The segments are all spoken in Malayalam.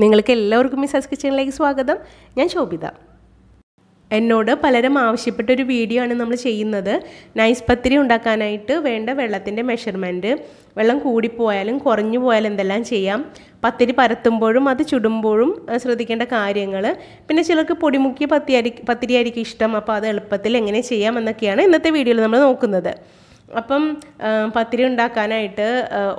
നിങ്ങൾക്ക് എല്ലാവർക്കും മിസാസ് കിച്ചണിലേക്ക് സ്വാഗതം. ഞാൻ ശോഭിത. എന്നോട് പലരും ആവശ്യപ്പെട്ട ഒരു വീഡിയോ ആണ് നമ്മൾ ചെയ്യുന്നത്. നൈസ് പത്തിരി ഉണ്ടാക്കാനായിട്ട് വേണ്ട വെള്ളത്തിൻ്റെ മെഷർമെൻറ്റ്, വെള്ളം കൂടിപ്പോയാലും കുറഞ്ഞു പോയാലും എന്തെല്ലാം ചെയ്യാം, പത്തിരി പരത്തുമ്പോഴും അത് ചുടുമ്പോഴും ശ്രദ്ധിക്കേണ്ട കാര്യങ്ങൾ, പിന്നെ ചിലർക്ക് പൊടിമുക്കിയ പത്തിരി ആയിരിക്കും ഇഷ്ടം, അപ്പോൾ അത് എളുപ്പത്തിൽ എങ്ങനെ ചെയ്യാം എന്നൊക്കെയാണ് ഇന്നത്തെ വീഡിയോയിൽ നമ്മൾ നോക്കുന്നത്. അപ്പം പത്തിരി ഉണ്ടാക്കാനായിട്ട്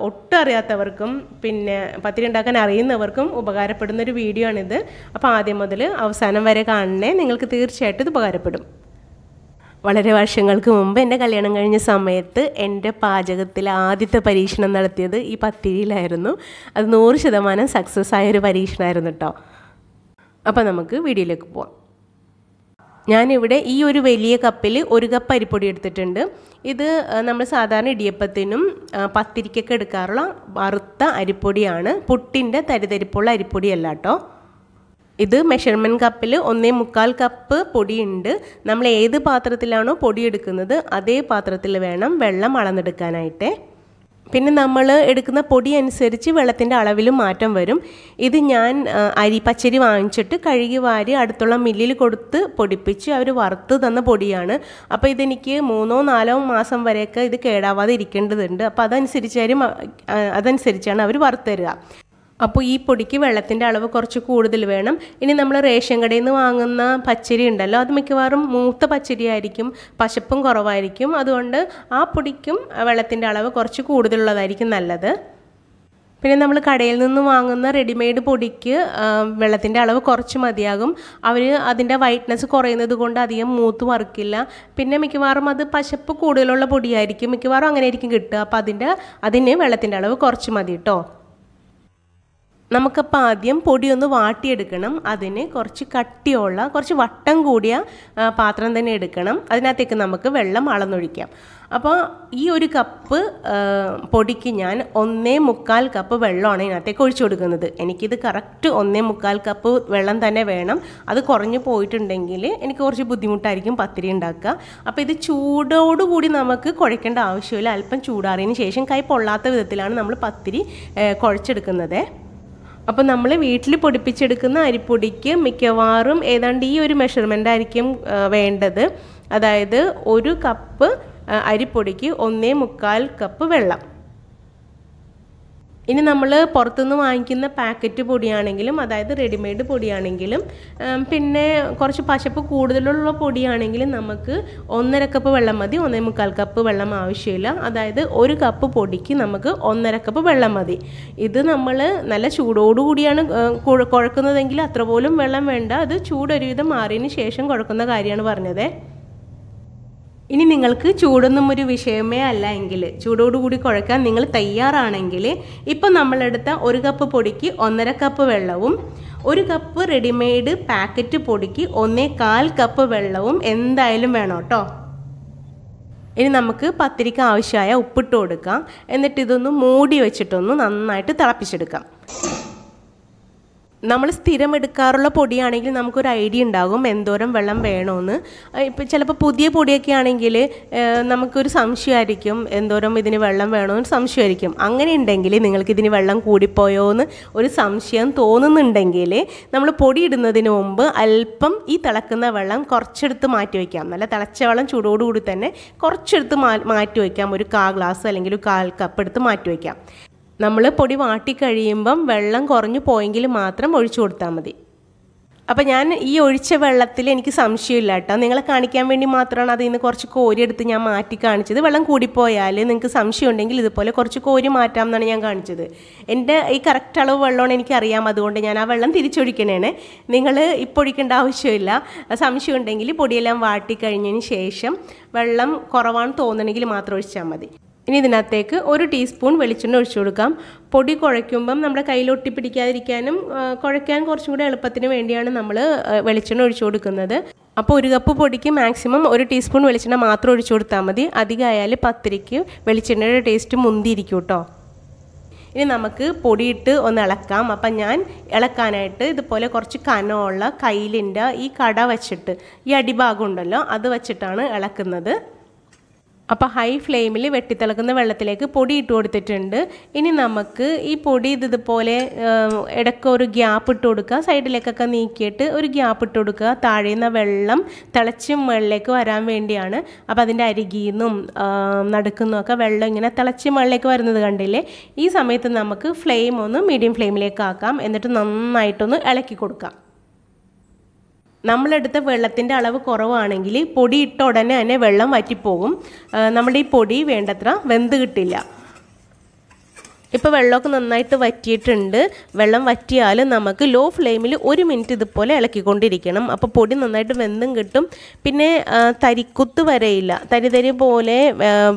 ഒട്ടും അറിയാത്തവർക്കും പിന്നെ പത്തിരി ഉണ്ടാക്കാൻ അറിയുന്നവർക്കും ഉപകാരപ്പെടുന്നൊരു വീഡിയോ ആണിത്. അപ്പോൾ ആദ്യം മുതൽ അവസാനം വരെ കാണണേ, നിങ്ങൾക്ക് തീർച്ചയായിട്ടും ഇത് ഉപകാരപ്പെടും. വളരെ വർഷങ്ങൾക്ക് മുമ്പ് എൻ്റെ കല്യാണം കഴിഞ്ഞ സമയത്ത് എൻ്റെ പാചകത്തിൽ ആദ്യത്തെ പരീക്ഷണം നടത്തിയത് ഈ പത്തിരിയിലായിരുന്നു. അത് 100% സക്സസ് ആയൊരു പരീക്ഷണമായിരുന്നു കേട്ടോ. അപ്പോൾ നമുക്ക് വീഡിയോയിലേക്ക് പോവാം. ഞാനിവിടെ ഈ ഒരു വലിയ കപ്പിൽ 1 കപ്പ് അരിപ്പൊടി എടുത്തിട്ടുണ്ട്. ഇത് നമ്മൾ സാധാരണ ഇടിയപ്പത്തിനും പത്തിരിക്കൊക്കെ എടുക്കാറുള്ള വറുത്ത അരിപ്പൊടിയാണ്. പുട്ടിൻ്റെ തരിതരിപ്പുള്ള അരിപ്പൊടിയല്ല കേട്ടോ. ഇത് മെഷർമെൻറ്റ് കപ്പിൽ 1.25 കപ്പ് പൊടിയുണ്ട്. നമ്മൾ ഏത് പാത്രത്തിലാണോ പൊടി എടുക്കുന്നത് അതേ പാത്രത്തിൽ വേണം വെള്ളം അളന്നെടുക്കാനായിട്ട്. പിന്നെ നമ്മൾ എടുക്കുന്ന പൊടി അനുസരിച്ച് വെള്ളത്തിൻ്റെ അളവിലും മാറ്റം വരും. ഇത് ഞാൻ പച്ചരി വാങ്ങിച്ചിട്ട് കഴുകി വാരി അടുത്തുള്ള മില്ലിൽ കൊടുത്ത് പൊടിപ്പിച്ച് അവർ വറുത്ത് തന്ന പൊടിയാണ്. അപ്പോൾ ഇതെനിക്ക് 3-4 മാസം വരെയൊക്കെ ഇത് കേടാവാതെ ഇരിക്കേണ്ടതുണ്ട്. അപ്പോൾ അതനുസരിച്ചാണ് അവർ വറുത്ത് തരിക. അപ്പോൾ ഈ പൊടിക്ക് വെള്ളത്തിൻ്റെ അളവ് കുറച്ച് കൂടുതൽ വേണം. ഇനി നമ്മൾ റേഷൻ കടയിൽ നിന്ന് വാങ്ങുന്ന പച്ചരി ഉണ്ടല്ലോ, അത് മിക്കവാറും മൂത്ത പച്ചരി ആയിരിക്കും, പശപ്പും കുറവായിരിക്കും. അതുകൊണ്ട് ആ പൊടിക്കും വെള്ളത്തിൻ്റെ അളവ് കുറച്ച് കൂടുതലുള്ളതായിരിക്കും നല്ലത്. പിന്നെ നമ്മൾ കടയിൽ നിന്ന് വാങ്ങുന്ന റെഡിമെയ്ഡ് പൊടിക്ക് വെള്ളത്തിൻ്റെ അളവ് കുറച്ച് മതിയാകും. അവർ അതിൻ്റെ വൈറ്റ്നസ് കുറയുന്നത് കൊണ്ട് അധികം മൂത്ത് വറുക്കില്ല. പിന്നെ മിക്കവാറും അത് പശപ്പ് കൂടുതലുള്ള പൊടിയായിരിക്കും, മിക്കവാറും അങ്ങനെ ആയിരിക്കും കിട്ടുക. അപ്പോൾ അതിന് വെള്ളത്തിൻ്റെ അളവ് കുറച്ച് മതി കേട്ടോ. നമുക്കപ്പോൾ ആദ്യം പൊടി ഒന്ന് വാട്ടിയെടുക്കണം. അതിന് കുറച്ച് കട്ടിയുള്ള, കുറച്ച് വട്ടം കൂടിയ പാത്രം തന്നെ എടുക്കണം. അതിനകത്തേക്ക് നമുക്ക് വെള്ളം അളന്നൊഴിക്കാം. അപ്പോൾ ഈ 1 കപ്പ് പൊടിക്ക് ഞാൻ 1.25 കപ്പ് വെള്ളമാണ് ഇതിനകത്തേക്ക് ഒഴിച്ചു കൊടുക്കുന്നത്. എനിക്കിത് കറക്റ്റ് 1.25 കപ്പ് വെള്ളം തന്നെ വേണം. അത് കുറഞ്ഞു പോയിട്ടുണ്ടെങ്കിൽ എനിക്ക് കുറച്ച് ബുദ്ധിമുട്ടായിരിക്കും പത്തിരി ഉണ്ടാക്കുക. അപ്പോൾ ഇത് ചൂടോടുകൂടി നമുക്ക് കുഴയ്ക്കേണ്ട ആവശ്യമില്ല. അല്പം ചൂടാറിയതിന് ശേഷം കൈ പൊള്ളാത്ത വിധത്തിലാണ് നമ്മൾ പത്തിരി കുഴച്ചെടുക്കുന്നത്. അപ്പോൾ നമ്മൾ വീട്ടിൽ പൊടിപ്പിച്ചെടുക്കുന്ന അരിപ്പൊടിക്ക് മിക്കവാറും ഏതാണ്ട് ഈ ഒരു മെഷർമെൻ്റ് ആയിരിക്കും വേണ്ടത്. അതായത് 1 കപ്പ് അരിപ്പൊടിക്ക് 1.25 കപ്പ് വെള്ളം. ഇനി നമ്മൾ പുറത്തുനിന്ന് വാങ്ങിക്കുന്ന പാക്കറ്റ് പൊടിയാണെങ്കിലും, അതായത് റെഡിമെയ്ഡ് പൊടിയാണെങ്കിലും, പിന്നെ കുറച്ച് പശപ്പ് കൂടുതലുള്ള പൊടിയാണെങ്കിലും നമുക്ക് 1.5 കപ്പ് വെള്ളം മതി. 1.25 കപ്പ് വെള്ളം ആവശ്യമില്ല. അതായത് 1 കപ്പ് പൊടിക്ക് നമുക്ക് 1.5 കപ്പ് വെള്ളം മതി. ഇത് നമ്മൾ നല്ല ചൂടോടുകൂടിയാണ് കുഴക്കുന്നതെങ്കിൽ അത്ര പോലും വെള്ളം വേണ്ട. അത് ചൂടൊരുവിധം മാറിയതിന് ശേഷം കുഴക്കുന്ന കാര്യമാണ് പറഞ്ഞത്. ഇനി നിങ്ങൾക്ക് ചൂടൊന്നും ഒരു വിഷയമേ അല്ല എങ്കിൽ, ചൂടോടുകൂടി കുഴക്കാൻ നിങ്ങൾ തയ്യാറാണെങ്കിൽ, ഇപ്പം നമ്മളെടുത്ത 1 കപ്പ് പൊടിക്ക് 1.5 കപ്പ് വെള്ളവും 1 കപ്പ് റെഡിമെയ്ഡ് പാക്കറ്റ് പൊടിക്ക് 1.25 കപ്പ് വെള്ളവും എന്തായാലും വേണം കേട്ടോ. ഇനി നമുക്ക് പത്തിരിക്ക് ആവശ്യമായ ഉപ്പിട്ട് കൊടുക്കാം. എന്നിട്ട് ഇതൊന്ന് മൂടി വെച്ചിട്ടൊന്ന് നന്നായിട്ട് തിളപ്പിച്ചെടുക്കാം. നമ്മൾ സ്ഥിരം എടുക്കാറുള്ള പൊടിയാണെങ്കിൽ നമുക്കൊരു ഐഡിയ ഉണ്ടാകും എന്തോരം വെള്ളം വേണമെന്ന്. ഇപ്പം ചിലപ്പോൾ പുതിയ പൊടിയൊക്കെ ആണെങ്കിൽ നമുക്കൊരു സംശയമായിരിക്കും, എന്തോരം ഇതിന് വെള്ളം വേണമെന്ന് സംശയമായിരിക്കും. അങ്ങനെ ഉണ്ടെങ്കിൽ നിങ്ങൾക്കിതിന് വെള്ളം കൂടിപ്പോയോ എന്ന് ഒരു സംശയം തോന്നുന്നുണ്ടെങ്കിൽ നമ്മൾ പൊടി ഇടുന്നതിന് മുമ്പ് അല്പം ഈ തിളക്കുന്ന വെള്ളം കുറച്ചെടുത്ത് മാറ്റി വയ്ക്കാം. നല്ല തിളച്ച വെള്ളം ചൂടോടുകൂടി തന്നെ കുറച്ചെടുത്ത് മാറ്റി വയ്ക്കാം. ഒരു 1/4 ഗ്ലാസ് അല്ലെങ്കിൽ 1/4 കപ്പ് എടുത്ത് മാറ്റി വയ്ക്കാം. നമ്മൾ പൊടി വാട്ടി കഴിയുമ്പം വെള്ളം കുറഞ്ഞു പോയെങ്കിൽ മാത്രം ഒഴിച്ചു കൊടുത്താൽ മതി. അപ്പോൾ ഞാൻ ഈ ഒഴിച്ച വെള്ളത്തിൽ എനിക്ക് സംശയമില്ല കേട്ടോ. നിങ്ങളെ കാണിക്കാൻ വേണ്ടി മാത്രമാണ് അതിൽ നിന്ന് കുറച്ച് കോരിയെടുത്ത് ഞാൻ മാറ്റി കാണിച്ചത്. വെള്ളം കൂടിപ്പോയാൽ നിങ്ങൾക്ക് സംശയം ഉണ്ടെങ്കിൽ ഇതുപോലെ കുറച്ച് കോരി മാറ്റാം എന്നാണ് ഞാൻ കാണിച്ചത്. എൻ്റെ ഈ കറക്റ്റ് അളവ് വെള്ളമാണ് എനിക്കറിയാം, അതുകൊണ്ട് ഞാൻ ആ വെള്ളം തിരിച്ചൊഴിക്കണേണ്. നിങ്ങൾ ഇപ്പോൾ ഒഴിക്കേണ്ട ആവശ്യമില്ല. സംശയം ഉണ്ടെങ്കിൽ പൊടിയെല്ലാം വാട്ടി കഴിഞ്ഞതിന് ശേഷം വെള്ളം കുറവാണെന്ന് തോന്നണമെങ്കിൽ മാത്രം ഒഴിച്ചാൽ മതി. ഇനി ഇതിനകത്തേക്ക് 1 ടീസ്പൂൺ വെളിച്ചെണ്ണ ഒഴിച്ചു കൊടുക്കാം. പൊടി കുഴയ്ക്കുമ്പം നമ്മുടെ കയ്യിൽ ഒട്ടിപ്പിടിക്കാതിരിക്കാനും കുഴയ്ക്കാൻ കുറച്ചും കൂടെ എളുപ്പത്തിന് വേണ്ടിയാണ് നമ്മൾ വെളിച്ചെണ്ണ ഒഴിച്ചു കൊടുക്കുന്നത്. അപ്പോൾ 1 കപ്പ് പൊടിക്ക് മാക്സിമം 1 ടീസ്പൂൺ വെളിച്ചെണ്ണ മാത്രം ഒഴിച്ചു കൊടുത്താൽ മതി. അധികമായാൽ പത്തിരിക്ക് വെളിച്ചെണ്ണയുടെ ടേസ്റ്റ് മുന്തിയിരിക്കും കേട്ടോ. ഇനി നമുക്ക് പൊടിയിട്ട് ഒന്ന് ഇളക്കാം. അപ്പം ഞാൻ ഇളക്കാനായിട്ട് ഇതുപോലെ കുറച്ച് കനമുള്ള കയ്യിലിൻ്റെ ഈ കട വച്ചിട്ട്, ഈ അടിഭാഗം ഉണ്ടല്ലോ അത് വച്ചിട്ടാണ് ഇളക്കുന്നത്. അപ്പോൾ ഹൈ ഫ്ലെയിമിൽ വെട്ടിത്തിളക്കുന്ന വെള്ളത്തിലേക്ക് പൊടി ഇട്ട് കൊടുത്തിട്ടുണ്ട്. ഇനി നമുക്ക് ഈ പൊടി ഇതുപോലെ ഇടയ്ക്ക് ഒരു ഗ്യാപ്പ് ഇട്ട് കൊടുക്കുക, സൈഡിലേക്കൊക്കെ നീക്കിയിട്ട് ഒരു ഗ്യാപ്പ് ഇട്ട് കൊടുക്കുക. താഴേന്ന് വെള്ളം തിളച്ച് മുകളിലേക്ക് വരാൻ വേണ്ടിയാണ്. അപ്പോൾ അതിൻ്റെ അരികിൽ നിന്നും നടുക്കുന്നൊക്കെ വെള്ളം ഇങ്ങനെ തിളച്ച് മുകളിലേക്ക് വരുന്നത് കണ്ടില്ലേ? ഈ സമയത്ത് നമുക്ക് ഫ്ലെയിം ഒന്ന് മീഡിയം ഫ്ലെയിമിലേക്ക് ആക്കാം. എന്നിട്ട് നന്നായിട്ടൊന്ന് ഇളക്കി കൊടുക്കാം. നമ്മളെടുത്ത വെള്ളത്തിൻ്റെ അളവ് കുറവാണെങ്കിൽ പൊടി ഇട്ട ഉടനെ തന്നെ വെള്ളം വറ്റിപ്പോകും. നമ്മുടെ ഈ പൊടി വേണ്ടത്ര വെന്ത് കിട്ടില്ല. ഇപ്പോൾ വെള്ളമൊക്കെ നന്നായിട്ട് വറ്റിയിട്ടുണ്ട്. വെള്ളം വറ്റിയാൽ നമുക്ക് ലോ ഫ്ലെയിമിൽ 1 മിനിറ്റ് ഇതുപോലെ ഇളക്കിക്കൊണ്ടിരിക്കണം. അപ്പോൾ പൊടി നന്നായിട്ട് വെന്തും കിട്ടും. പിന്നെ തരിക്കുത്ത് വരയില്ല. തരി പോലെ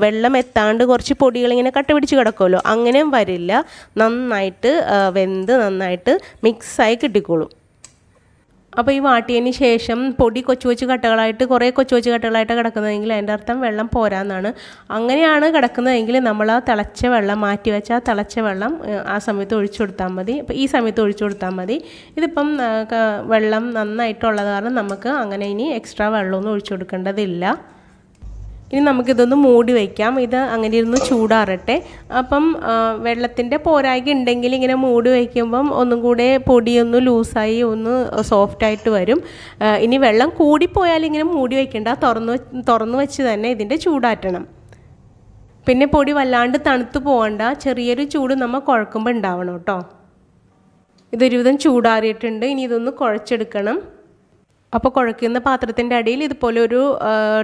വെള്ളം എത്താണ്ട് കുറച്ച് പൊടികളിങ്ങനെ കട്ട പിടിച്ച് കിടക്കുമല്ലോ, അങ്ങനെയും വരില്ല. നന്നായിട്ട് വെന്ത് നന്നായിട്ട് മിക്സായി കിട്ടിക്കോളും. അപ്പോൾ ഈ വാട്ടിയതിന് ശേഷം പൊടി കൊച്ചു കട്ടകളായിട്ട് കുറേ കൊച്ചു കട്ടകളായിട്ട് കിടക്കുന്നതെങ്കിൽ അതിൻ്റെ അർത്ഥം വെള്ളം പോരാന്നാണ്. അങ്ങനെയാണ് കിടക്കുന്നതെങ്കിൽ നമ്മൾ ആ തിളച്ച വെള്ളം മാറ്റി വെച്ച ആ തിളച്ച വെള്ളം ആ സമയത്ത് ഒഴിച്ചു കൊടുത്താൽ മതി. അപ്പോൾ ഈ സമയത്ത് ഒഴിച്ചു കൊടുത്താൽ മതി. ഇതിപ്പം വെള്ളം നന്നായിട്ടുള്ളത് കാരണം നമുക്ക് അങ്ങനെ ഇനി എക്സ്ട്രാ വെള്ളമൊന്നും ഒഴിച്ചു കൊടുക്കേണ്ടതില്ല. ഇനി നമുക്കിതൊന്ന് മൂടി വയ്ക്കാം. ഇത് അങ്ങനെ ഇരുന്ന് ചൂടാറട്ടെ. അപ്പം വെള്ളത്തിൻ്റെ പോരായ്ക ഉണ്ടെങ്കിൽ ഇങ്ങനെ മൂടി വയ്ക്കുമ്പം ഒന്നും കൂടെ പൊടിയൊന്ന് ലൂസായി ഒന്ന് സോഫ്റ്റായിട്ട് വരും. ഇനി വെള്ളം കൂടിപ്പോയാൽ ഇങ്ങനെ മൂടി വയ്ക്കേണ്ട, തുറന്ന് വെച്ച് തന്നെ ഇതിൻ്റെ ചൂടാറ്റണം. പിന്നെ പൊടി വല്ലാണ്ട് തണുത്ത് പോകണ്ട, ചെറിയൊരു ചൂട് നമ്മൾ കുഴക്കുമ്പോൾ ഉണ്ടാവണം കേട്ടോ. ഇതൊരുവിധം ചൂടാറിയിട്ടുണ്ട്. ഇനി ഇതൊന്ന് കുഴച്ചെടുക്കണം. അപ്പോൾ കുഴക്കുന്ന പാത്രത്തിൻ്റെ അടിയിൽ ഇതുപോലെ ഒരു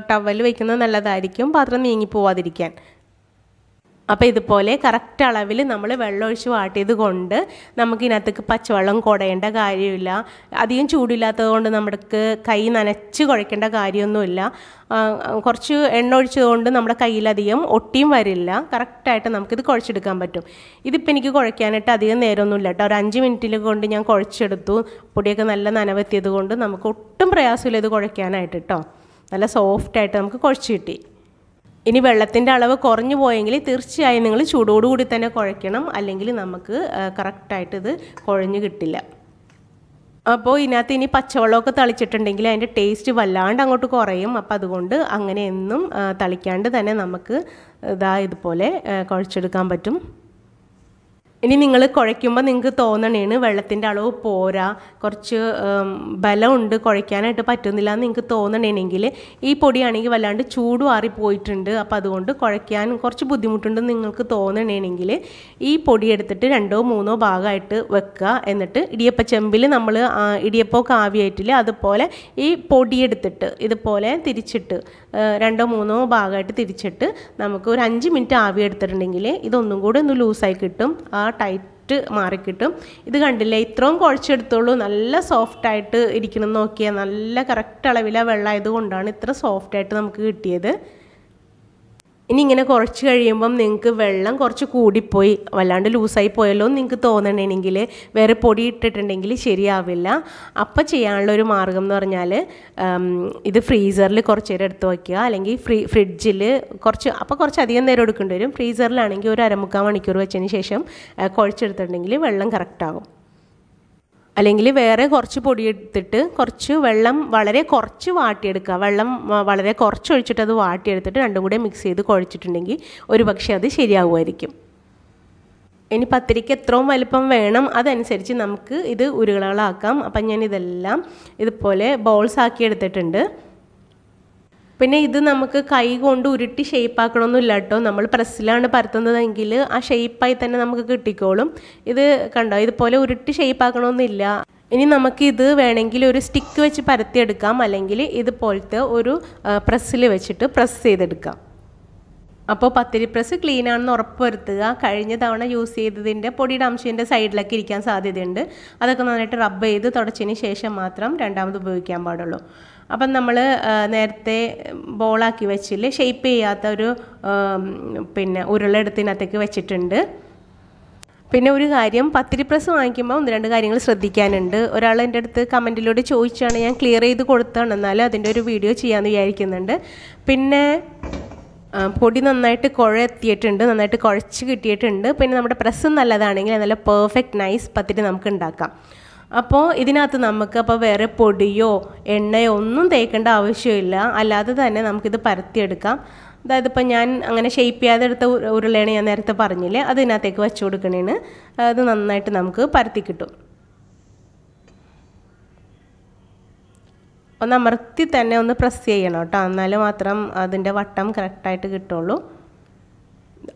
ടവൽ വയ്ക്കുന്നത് നല്ലതായിരിക്കും, പാത്രം നീങ്ങിപ്പോവാതിരിക്കാൻ. അപ്പോൾ ഇതുപോലെ കറക്റ്റ് അളവിൽ നമ്മൾ വെള്ളം ഒഴിച്ച് വാട്ടിയത് കൊണ്ട് നമുക്കിതിനകത്തേക്ക് പച്ചവെള്ളം കുടയേണ്ട കാര്യമില്ല. അധികം ചൂടില്ലാത്തത് കൊണ്ട് നമുക്ക് കൈ നനച്ച് കുഴക്കേണ്ട കാര്യമൊന്നുമില്ല. കുറച്ച് എണ്ണ ഒഴിച്ചതുകൊണ്ട് നമ്മുടെ കയ്യിലധികം ഒട്ടിയും വരില്ല. കറക്റ്റായിട്ട് നമുക്കിത് കുഴച്ചെടുക്കാൻ പറ്റും. ഇതിപ്പോൾ എനിക്ക് കുഴയ്ക്കാനായിട്ട് അധികം നേരമൊന്നുമില്ല കേട്ടോ. ഒരു 5 മിനിറ്റിൽ കൊണ്ട് ഞാൻ കുഴച്ചെടുത്തു. പൊടിയൊക്കെ നല്ല നനവെത്തിയത് കൊണ്ട് നമുക്ക് ഒട്ടും പ്രയാസമില്ല ഇത് കുഴയ്ക്കാനായിട്ട് കേട്ടോ. നല്ല സോഫ്റ്റായിട്ട് നമുക്ക് കുഴച്ച് കിട്ടി. ഇനി വെള്ളത്തിൻ്റെ അളവ് കുറഞ്ഞു പോയെങ്കിൽ തീർച്ചയായും നിങ്ങൾ ചൂടോടുകൂടി തന്നെ കുഴയ്ക്കണം, അല്ലെങ്കിൽ നമുക്ക് കറക്റ്റായിട്ട് ഇത് കുഴഞ്ഞു കിട്ടില്ല. അപ്പോൾ ഇതിനകത്ത് ഇനി പച്ചവെള്ളമൊക്കെ തളിച്ചിട്ടുണ്ടെങ്കിൽ അതിൻ്റെ ടേസ്റ്റ് വല്ലാണ്ട് അങ്ങോട്ട് കുറയും. അപ്പോൾ അതുകൊണ്ട് അങ്ങനെ എന്നും തളിക്കാണ്ട് തന്നെ നമുക്ക് ഇതുപോലെ കുഴച്ചെടുക്കാൻ പറ്റും. ഇനി നിങ്ങൾ കുഴയ്ക്കുമ്പോൾ നിങ്ങൾക്ക് തോന്നണേണ് വെള്ളത്തിൻ്റെ അളവ് പോരാ, കുറച്ച് ബലമുണ്ട്, കുഴയ്ക്കാനായിട്ട് പറ്റുന്നില്ല എന്ന് നിങ്ങൾക്ക് തോന്നണമെങ്കിൽ ഈ പൊടിയാണെങ്കിൽ വല്ലാണ്ട് ചൂട് മാറിപ്പോയിട്ടുണ്ട്, അപ്പോൾ അതുകൊണ്ട് കുഴയ്ക്കാൻ കുറച്ച് ബുദ്ധിമുട്ടുണ്ടെന്ന് നിങ്ങൾക്ക് തോന്നണമെങ്കിൽ ഈ പൊടി എടുത്തിട്ട് 2 or 3 ഭാഗമായിട്ട് വെക്കുക. എന്നിട്ട് ഇടിയപ്പച്ചെമ്പിൽ നമ്മൾ ഇടിയപ്പമൊക്കെ ആവിയായിട്ടില്ല അതുപോലെ ഈ പൊടി എടുത്തിട്ട് ഇതുപോലെ തിരിച്ചിട്ട് 2 or 3 ഭാഗമായിട്ട് തിരിച്ചിട്ട് നമുക്ക് ഒരു 5 മിനിറ്റ് ആവി എടുത്തിട്ടുണ്ടെങ്കിൽ ഇതൊന്നും കൂടെ ഒന്ന് ലൂസായി കിട്ടും, ആ ടൈറ്റ് മാറിക്കിട്ടും. ഇത് കണ്ടില്ലേ, ഇത്രയും കുഴച്ചെടുത്തോളൂ, നല്ല സോഫ്റ്റായിട്ട് ഇരിക്കണം. നോക്കിയാൽ നല്ല കറക്റ്റ് അളവിലെ വെള്ളമായത് കൊണ്ടാണ് ഇത്ര സോഫ്റ്റായിട്ട് നമുക്ക് കിട്ടിയത്. ഇനി ഇങ്ങനെ കുറച്ച് കഴിയുമ്പം നിങ്ങൾക്ക് വെള്ളം കുറച്ച് കൂടിപ്പോയി, വല്ലാണ്ട് ലൂസായി പോയല്ലോ എന്ന് നിങ്ങൾക്ക് തോന്നണമെങ്കിൽ വേറെ പൊടി ഇട്ടിട്ടുണ്ടെങ്കിൽ ശരിയാവില്ല. അപ്പം ചെയ്യാനുള്ള ഒരു മാർഗം എന്ന് പറഞ്ഞാൽ ഇത് ഫ്രീസറിൽ കുറച്ച് നേരം എടുത്ത് വയ്ക്കുക, അല്ലെങ്കിൽ ഫ്രിഡ്ജിൽ കുറച്ച് അധികം നേരം എടുക്കേണ്ടി വരും. ഫ്രീസറിലാണെങ്കിൽ ഒരു 1/4 മണിക്കൂർ വെച്ചതിന് ശേഷം കുഴച്ചെടുത്തിട്ടുണ്ടെങ്കിൽ വെള്ളം കറക്റ്റാകും. അല്ലെങ്കിൽ വേറെ കുറച്ച് പൊടി എടുത്തിട്ട് കുറച്ച് വെള്ളം വളരെ കുറച്ച് വാട്ടിയെടുക്കുക. വെള്ളം വളരെ കുറച്ച് ഒഴിച്ചിട്ട് അത് വാട്ടിയെടുത്തിട്ട് രണ്ടും കൂടെ മിക്സ് ചെയ്ത് കുഴച്ചിട്ടുണ്ടെങ്കിൽ ഒരു പക്ഷേ അത് ശരിയാവുമായിരിക്കും. ഇനി പത്തിരിക്ക് എത്രയും വലിപ്പം വേണം അതനുസരിച്ച് നമുക്ക് ഇത് ഉരുളകളാക്കാം. അപ്പം ഞാൻ ഇതെല്ലാം ഇതുപോലെ ബോൾസ് ആക്കി എടുത്തിട്ടുണ്ട്. പിന്നെ ഇത് നമുക്ക് കൈ കൊണ്ട് ഉരുട്ടി ഷേപ്പാക്കണമെന്നില്ല കേട്ടോ. നമ്മൾ പ്രസ്സിലാണ് പരത്തുന്നതെങ്കിൽ ആ ഷേപ്പായി തന്നെ നമുക്ക് കിട്ടിക്കോളും. ഇത് കണ്ടോ, ഇതുപോലെ ഉരുട്ടി ഷേപ്പാക്കണമെന്നില്ല. ഇനി നമുക്കിത് വേണമെങ്കിൽ ഒരു സ്റ്റിക്ക് വെച്ച് പരത്തിയെടുക്കാം, അല്ലെങ്കിൽ ഇതുപോലത്തെ ഒരു പ്രസ്സിൽ വെച്ചിട്ട് പ്രസ് ചെയ്തെടുക്കാം. അപ്പോൾ പത്തിരി പ്രസ് ക്ലീൻ ആണെന്ന് ഉറപ്പ് വരുത്തുക. കഴിഞ്ഞ തവണ യൂസ് ചെയ്തതിൻ്റെ പൊടിയുടെ അംശത്തിൻ്റെ സൈഡിലൊക്കെ ഇരിക്കാൻ സാധ്യതയുണ്ട്. അതൊക്കെ നന്നായിട്ട് റബ്ബ് ചെയ്ത് തുടച്ചതിന് ശേഷം മാത്രം രണ്ടാമത് ഉപയോഗിക്കാൻ പാടുള്ളൂ. അപ്പം നമ്മൾ നേരത്തെ ബോളാക്കി വെച്ചില്ലേ, ഷേപ്പ് ചെയ്യാത്ത ഒരു ഉരുളെടുത്തിനകത്തേക്ക് വെച്ചിട്ടുണ്ട്. പിന്നെ ഒരു കാര്യം, പത്തിരി പ്രസ് വാങ്ങിക്കുമ്പോൾ 1-2 കാര്യങ്ങൾ ശ്രദ്ധിക്കാനുണ്ട്. ഒരാൾ എൻ്റെ അടുത്ത് കമൻറ്റിലൂടെ ചോദിച്ചാണ്, ഞാൻ ക്ലിയർ ചെയ്ത് കൊടുത്താണ്, എന്നാലും അതിൻ്റെ ഒരു വീഡിയോ ചെയ്യാമെന്ന് വിചാരിക്കുന്നുണ്ട്. പിന്നെ പൊടി നന്നായിട്ട് കുഴയെത്തിയിട്ടുണ്ട്, നന്നായിട്ട് കുഴച്ച് കിട്ടിയിട്ടുണ്ട്. പിന്നെ നമ്മുടെ പ്രസ്സും നല്ലതാണെങ്കിൽ നല്ല പെർഫെക്റ്റ് നൈസ് പത്തിരി നമുക്ക് ഉണ്ടാക്കാം. അപ്പോൾ ഇതിനകത്ത് നമുക്ക് വേറെ പൊടിയോ എണ്ണയോ ഒന്നും തേക്കേണ്ട ആവശ്യമില്ല, അല്ലാതെ തന്നെ നമുക്കിത് പരത്തിയെടുക്കാം. അതായത് ഇപ്പോൾ ഞാൻ അങ്ങനെ ഷേപ്പ് ചെയ്യാതെ എടുത്ത ഉരുളയാണ് ഞാൻ നേരത്തെ പറഞ്ഞില്ലേ, അതിനകത്തേക്ക് വെച്ച് കൊടുക്കണേന് അത് നന്നായിട്ട് നമുക്ക് പരത്തി കിട്ടും. ഒന്ന് അമർത്തി തന്നെ ഒന്ന് പ്രസ് ചെയ്യണം കേട്ടോ, എന്നാൽ മാത്രം അതിൻ്റെ വട്ടം കറക്റ്റായിട്ട് കിട്ടുള്ളൂ.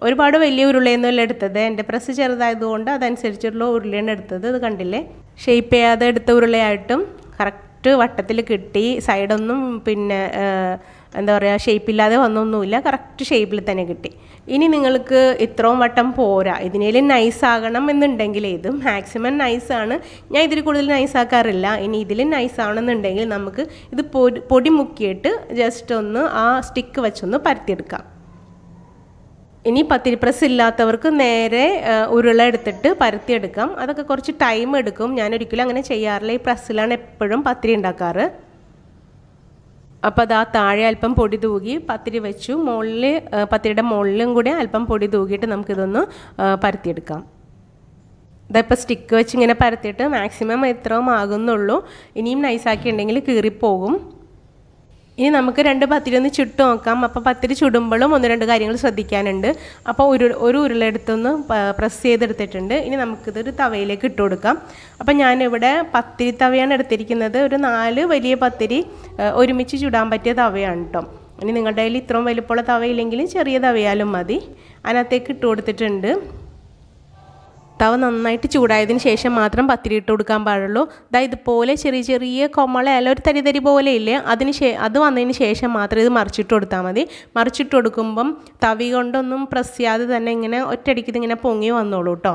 ഒരുപാട് വലിയ ഉരുളയൊന്നുമല്ല എടുത്തത്, എൻ്റെ പ്രസ് ചെറുതായതുകൊണ്ട് അതനുസരിച്ചുള്ള ഉരുളയാണ് എടുത്തത്. ഇത് കണ്ടില്ലേ, ഷേപ്പ് ചെയ്യാതെ എടുത്ത ഉരുളയായിട്ടും കറക്റ്റ് വട്ടത്തിൽ കിട്ടി. സൈഡൊന്നും പിന്നെ എന്താ പറയുക ഷേപ്പില്ലാതെ വന്നൊന്നുമില്ല, കറക്റ്റ് ഷേപ്പിൽ തന്നെ കിട്ടി. ഇനി നിങ്ങൾക്ക് ഇത്രയും വട്ടം പോരാ, ഇതിനേലും നൈസാകണം എന്നുണ്ടെങ്കിൽ ഇത് മാക്സിമം നൈസാണ്, ഞാൻ ഇതിൽ കൂടുതൽ നൈസാക്കാറില്ല. ഇനി ഇതിൽ നൈസാണെന്നുണ്ടെങ്കിൽ നമുക്ക് ഇത് പൊടി മുക്കിയിട്ട് ജസ്റ്റ് ഒന്ന് ആ സ്റ്റിക്ക് വെച്ചൊന്ന് പരത്തിയെടുക്കാം. ഇനി പത്തിരി പ്രസ് ഇല്ലാത്തവർക്ക് നേരെ ഉരുള എടുത്തിട്ട് പരത്തിയെടുക്കാം. അതൊക്കെ കുറച്ച് ടൈം എടുക്കും, ഞാൻ ഒരിക്കലും അങ്ങനെ ചെയ്യാറില്ല. ഈ പ്രസ്സിലാണ് എപ്പോഴും പത്തിരി ഉണ്ടാക്കാറ്. അപ്പോൾ അതാ താഴെ അല്പം പൊടി തൂകി പത്തിരി വെച്ചു, മുകളിൽ പത്തിരിയുടെ മുകളിലും കൂടെ അല്പം പൊടി തൂകിയിട്ട് നമുക്കിതൊന്ന് പരത്തിയെടുക്കാം. ഇതിപ്പോൾ സ്റ്റിക്ക് വെച്ച് ഇങ്ങനെ പരത്തിയിട്ട് മാക്സിമം എത്രയും ആകുന്നുള്ളൂ, ഇനിയും നൈസാക്കിയിട്ടുണ്ടെങ്കിൽ കീറിപ്പോകും. ഇനി നമുക്ക് 2 പത്തിരി ഒന്ന് ചുട്ട് നോക്കാം. അപ്പോൾ പത്തിരി ചുടുമ്പോഴും 1-2 കാര്യങ്ങൾ ശ്രദ്ധിക്കാനുണ്ട്. അപ്പോൾ ഒരു ഉരുളെടുത്തൊന്ന് പ്രസ് ചെയ്തെടുത്തിട്ടുണ്ട്. ഇനി നമുക്കിതൊരു തവയിലേക്ക് ഇട്ട് കൊടുക്കാം. അപ്പോൾ ഞാനിവിടെ പത്തിരി തവയാണ് എടുത്തിരിക്കുന്നത്. ഒരു 4 വലിയ പത്തിരി ഒരുമിച്ച് ചുടാൻ പറ്റിയ തവയാണ് കേട്ടോ. ഇനി നിങ്ങളുടെ കയ്യിൽ ഇത്രയും വലിപ്പമുള്ള തവയില്ലെങ്കിലും ചെറിയ തവയാലും മതി. അതിനകത്തേക്ക് ഇട്ട് കൊടുത്തിട്ടുണ്ട്. തവ നന്നായിട്ട് ചൂടായതിന് ശേഷം മാത്രം പത്തിരി ഇട്ട് കൊടുക്കാൻ പാടുള്ളൂ. ഇതുപോലെ ചെറിയ ചെറിയ കൊമളയല്ല ഒരു തരി പോലെ ഇല്ലേ, അത് വന്നതിന് ശേഷം മാത്രം ഇത് മറിച്ചിട്ട് കൊടുത്താൽ മതി. മറിച്ചിട്ട് കൊടുക്കുമ്പം തവി കൊണ്ടൊന്നും പ്രസ് ചെയ്യാതെ തന്നെ ഇങ്ങനെ ഒറ്റയടിക്ക് ഇതിങ്ങനെ പൊങ്ങി വന്നോളൂ കേട്ടോ.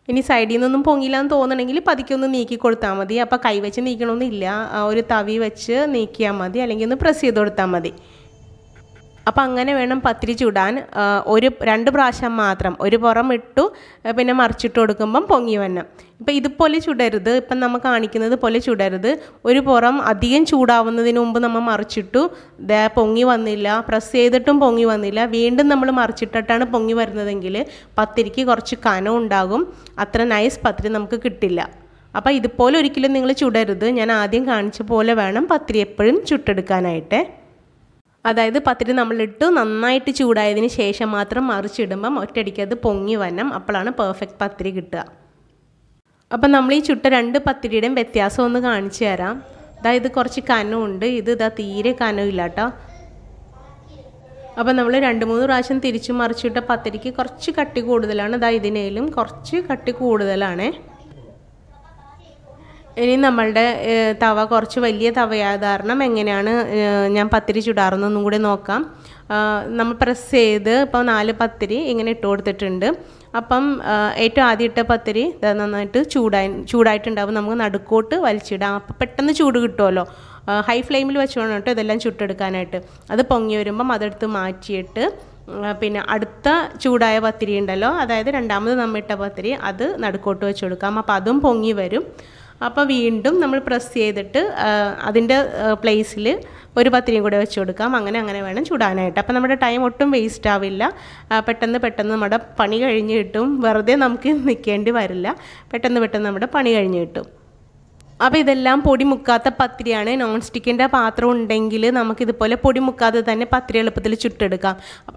ഇനി സൈഡിൽ നിന്നൊന്നും പൊങ്ങിയില്ലാന്ന് തോന്നണമെങ്കിൽ പതുക്കെ ഒന്ന് നീക്കി കൊടുത്താൽ മതി. അപ്പോൾ കൈവച്ച് നീക്കണമെന്നില്ല, ഒരു തവി വെച്ച് നീക്കിയാൽ മതി, അല്ലെങ്കിൽ ഒന്ന് പ്രസ് ചെയ്ത് കൊടുത്താൽ മതി. അപ്പോൾ അങ്ങനെ വേണം പത്തിരി ചുടാൻ. 2 പ്രാവശ്യം മാത്രം, ഒരു പുറം ഇട്ടു പിന്നെ മറിച്ചിട്ട് കൊടുക്കുമ്പം പൊങ്ങി വരണം. ഇപ്പം ഇതുപോലെ ചുടരുത്, ഇപ്പം നമ്മൾ കാണിക്കുന്നത് പോലെ ചുടരുത്. ഒരു പുറം അധികം ചൂടാവുന്നതിന് മുമ്പ് നമ്മൾ മറിച്ചിട്ടു, പൊങ്ങി വന്നില്ല, പ്രസ് ചെയ്തിട്ടും പൊങ്ങി വന്നില്ല, വീണ്ടും നമ്മൾ മറിച്ചിട്ടിട്ടാണ് പൊങ്ങി വരുന്നതെങ്കിൽ പത്തിരിക്ക് കുറച്ച് കനം ഉണ്ടാകും, അത്ര നൈസ് പത്തിരി നമുക്ക് കിട്ടില്ല. അപ്പോൾ ഇതുപോലെ ഒരിക്കലും നിങ്ങൾ ചുടരുത്. ഞാൻ ആദ്യം കാണിച്ച പോലെ വേണം പത്തിരി എപ്പോഴും ചുട്ടെടുക്കാനായിട്ട്. അതായത് പത്തിരി നമ്മളിട്ട് നന്നായിട്ട് ചൂടായതിന് ശേഷം മാത്രം മറിച്ചിടുമ്പം ഒറ്റയടിക്ക് അത് പൊങ്ങി വരണം, അപ്പോഴാണ് പെർഫെക്റ്റ് പത്തിരി കിട്ടുക. അപ്പം നമ്മൾ ഈ ചുട്ട 2 പത്തിരിയുടെയും വ്യത്യാസം ഒന്ന് കാണിച്ചു തരാം. ഇത് കുറച്ച് കനമുണ്ട്, ഇത് തീരെ കനമില്ല കേട്ടോ. അപ്പം നമ്മൾ 2-3 പ്രാവശ്യം തിരിച്ചു മറിച്ചിട്ട പത്തിരിക്ക് കുറച്ച് കട്ടി കൂടുതലാണ്, ഇതിനേലും കുറച്ച് കട്ടി കൂടുതലാണ്. ഇനി നമ്മളുടെ തവ കുറച്ച് വലിയ തവയായ കാരണം എങ്ങനെയാണ് ഞാൻ പത്തിരി ചുടാറെന്നൊന്നും കൂടി നോക്കാം. നമ്മൾ പ്രസ് ചെയ്ത് ഇപ്പോൾ 4 പത്തിരി ഇങ്ങനെ ഇട്ട് കൊടുത്തിട്ടുണ്ട്. അപ്പം ഏറ്റവും ആദ്യം ഇട്ട പത്തിരി നന്നായിട്ട് ചൂടായിട്ടുണ്ടാവും, നമുക്ക് നടുക്കോട്ട് വലിച്ചിടാം. അപ്പോൾ പെട്ടെന്ന് ചൂട് കിട്ടുമല്ലോ. ഹൈ ഫ്ലെയിമിൽ വെച്ചോണം കേട്ടോ ഇതെല്ലാം ചുട്ടെടുക്കാനായിട്ട്. അത് പൊങ്ങി വരുമ്പം അതെടുത്ത് മാറ്റിയിട്ട് പിന്നെ അടുത്ത ചൂടായ പത്തിരി ഉണ്ടല്ലോ, അതായത് രണ്ടാമത് നമ്മൾ ഇട്ട പത്തിരി, അത് നടുക്കോട്ട് വെച്ച് കൊടുക്കാം. അപ്പോൾ അതും പൊങ്ങി വരും. അപ്പോൾ വീണ്ടും നമ്മൾ പ്രസ് ചെയ്തിട്ട് അതിൻ്റെ പ്ലേസിൽ ഒരു പത്തിരിയും കൂടെ വെച്ച് കൊടുക്കാം. അങ്ങനെ വേണം ചുടാനായിട്ട്. അപ്പോൾ നമ്മുടെ ടൈം ഒട്ടും വേസ്റ്റ് ആവില്ല, പെട്ടെന്ന് നമ്മുടെ പണി കഴിഞ്ഞ് കിട്ടും. വെറുതെ നമുക്ക് നിൽക്കേണ്ടി വരില്ല, പെട്ടെന്ന് നമ്മുടെ പണി കഴിഞ്ഞ് കിട്ടും. അപ്പോൾ ഇതെല്ലാം പൊടി മുക്കാത്ത പത്തിരിയാണ്. നോൺ സ്റ്റിക്കിൻ്റെ പാത്രം ഉണ്ടെങ്കിൽ നമുക്കിതുപോലെ പൊടി മുക്കാതെ തന്നെ പത്തിരി എളുപ്പത്തിൽ ചുട്ടെടുക്കാം.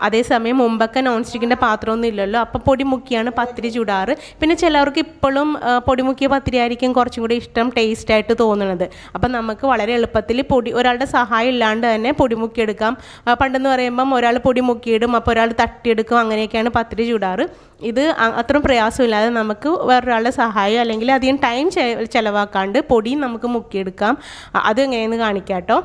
അതേസമയം മുമ്പൊക്കെ നോൺ സ്റ്റിക്കിൻ്റെ പാത്രമൊന്നും ഇല്ലല്ലോ, അപ്പോൾ പൊടി മുക്കിയാണ് പത്തിരി ചുടാറ്. പിന്നെ ചിലവർക്ക് ഇപ്പോഴും പൊടി മുക്കിയ പത്തിരി ആയിരിക്കും കുറച്ചും കൂടി ഇഷ്ടം, ടേസ്റ്റായിട്ട് തോന്നുന്നത്. അപ്പം നമുക്ക് വളരെ എളുപ്പത്തിൽ ഒരാളുടെ സഹായം ഇല്ലാണ്ട് തന്നെ പൊടി മുക്കിയെടുക്കാം. പണ്ടെന്ന് പറയുമ്പം ഒരാൾ പൊടി മുക്കിയിടും, അപ്പോൾ ഒരാൾ തട്ടിയെടുക്കും, അങ്ങനെയൊക്കെയാണ് പത്തിരി ചുടാറ്. ഇത് അത്രയും പ്രയാസമില്ലാതെ നമുക്ക് വേറൊരാളുടെ സഹായം അല്ലെങ്കിൽ അധികം ടൈം ചിലവാക്കാണ്ട് പൊടിയും നമുക്ക് മുക്കിയെടുക്കാം. അത് എങ്ങനെയെന്ന് കാണിക്കാം കേട്ടോ.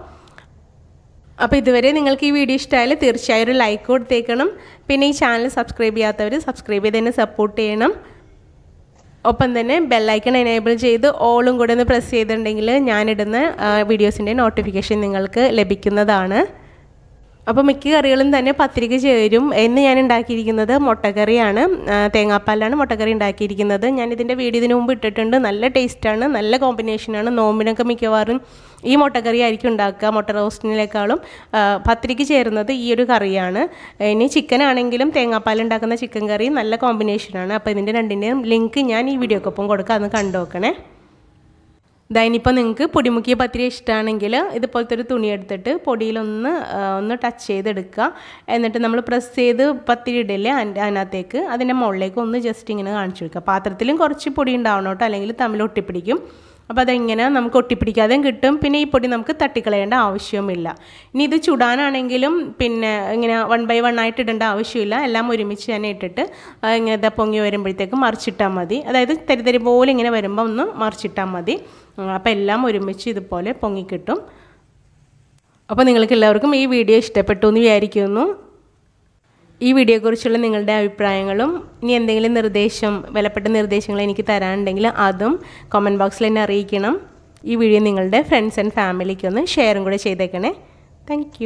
അപ്പോൾ ഇതുവരെ നിങ്ങൾക്ക് ഈ വീഡിയോ ഇഷ്ടമായാൽ തീർച്ചയായും ഒരു ലൈക്ക് കൊടുത്തേക്കണം. പിന്നെ ഈ ചാനൽ സബ്സ്ക്രൈബ് ചെയ്യാത്തവർ സബ്സ്ക്രൈബ് ചെയ്ത് തന്നെ സപ്പോർട്ട് ചെയ്യണം. ഒപ്പം തന്നെ ബെല്ലൈക്കൺ എനേബിൾ ചെയ്ത് ഓളും കൂടെ ഒന്ന് പ്രസ് ചെയ്തിട്ടുണ്ടെങ്കിൽ ഞാനിടുന്ന വീഡിയോസിൻ്റെ നോട്ടിഫിക്കേഷൻ നിങ്ങൾക്ക് ലഭിക്കുന്നതാണ്. അപ്പോൾ മിക്ക കറികളും തന്നെ പത്തിരിക്ക് ചേരും. ഇന്ന് ഞാൻ ഉണ്ടാക്കിയിരിക്കുന്നത് മുട്ടക്കറിയാണ്, തേങ്ങാപ്പാലാണ് മുട്ടക്കറി ഉണ്ടാക്കിയിരിക്കുന്നത്. ഞാനിതിൻ്റെ വീഡിയോ ഇതിന് മുമ്പ് ഇട്ടിട്ടുണ്ട്. നല്ല ടേസ്റ്റാണ്, നല്ല കോമ്പിനേഷനാണ്. നോമ്പിനൊക്കെ മിക്കവാറും ഈ മുട്ടക്കറി ആയിരിക്കും ഉണ്ടാക്കുക. മുട്ട റോസ്റ്റിനേക്കാളും പത്തിരിക്ക് ചേരുന്നത് ഈ ഒരു കറിയാണ്. ഇനി ചിക്കൻ ആണെങ്കിലും തേങ്ങാപ്പാൽ ഉണ്ടാക്കുന്ന ചിക്കൻ കറി നല്ല കോമ്പിനേഷനാണ്. അപ്പോൾ ഇതിൻ്റെ രണ്ടിൻ്റെയും ലിങ്ക് ഞാൻ ഈ വീഡിയോക്കൊപ്പം കൊടുക്കാം, അതൊന്ന് കണ്ടു നോക്കണേ. ഇനിയിപ്പോൾ നിങ്ങൾക്ക് പൊടിമുക്കിയ പത്തിരി ഇഷ്ടമാണെങ്കിൽ ഇതുപോലത്തെ ഒരു തുണി എടുത്തിട്ട് പൊടിയിലൊന്ന് ടച്ച് ചെയ്തെടുക്കുക. എന്നിട്ട് നമ്മൾ പ്രസ് ചെയ്ത് പത്തിരി ഇടില്ലേ അതിനകത്തേക്ക് അതിൻ്റെ മുകളിലേക്ക് ഒന്ന് ജസ്റ്റ് ഇങ്ങനെ കാണിച്ചു കൊടുക്കുക. പാത്രത്തിലും കുറച്ച് പൊടി ഉണ്ടാവണം കേട്ടോ, അല്ലെങ്കിൽ തമ്മിൽ ഒട്ടിപ്പിടിക്കും. അപ്പോൾ അതെങ്ങനെ നമുക്ക് ഒട്ടിപ്പിടിക്കാതെയും കിട്ടും. പിന്നെ ഈ പൊടി നമുക്ക് തട്ടിക്കളയേണ്ട ആവശ്യവുമില്ല. ഇനി ഇത് ചുടാനാണെങ്കിലും പിന്നെ ഇങ്ങനെ 1 by 1 ആയിട്ട് ഇടേണ്ട ആവശ്യമില്ല. എല്ലാം ഒരുമിച്ച് തന്നെ ഇട്ടിട്ട് ഇങ്ങനെ പൊങ്ങി വരുമ്പോഴത്തേക്ക് മറിച്ചിട്ടാൽ മതി. അതായത് തരി പോലെ ഇങ്ങനെ വരുമ്പോൾ ഒന്ന് മറിച്ചിട്ടാൽ മതി. അപ്പോൾ എല്ലാം ഒരുമിച്ച് ഇതുപോലെ പൊങ്ങിക്കിട്ടും. അപ്പോൾ നിങ്ങൾക്ക് എല്ലാവർക്കും ഈ വീഡിയോ ഇഷ്ടപ്പെട്ടു എന്ന് വിചാരിക്കുന്നു. ഈ വീഡിയോയെക്കുറിച്ചുള്ള നിങ്ങളുടെ അഭിപ്രായങ്ങളും ഇനി എന്തെങ്കിലും വിലപ്പെട്ട നിർദ്ദേശങ്ങൾ എനിക്ക് തരാനുണ്ടെങ്കിൽ അതും കമൻറ്റ് ബോക്സിൽ എന്നെ അറിയിക്കണം. ഈ വീഡിയോ നിങ്ങളുടെ ഫ്രണ്ട്സ് ആൻഡ് ഫാമിലിക്കൊന്ന് ഷെയറും കൂടെ ചെയ്തേക്കണേ. താങ്ക്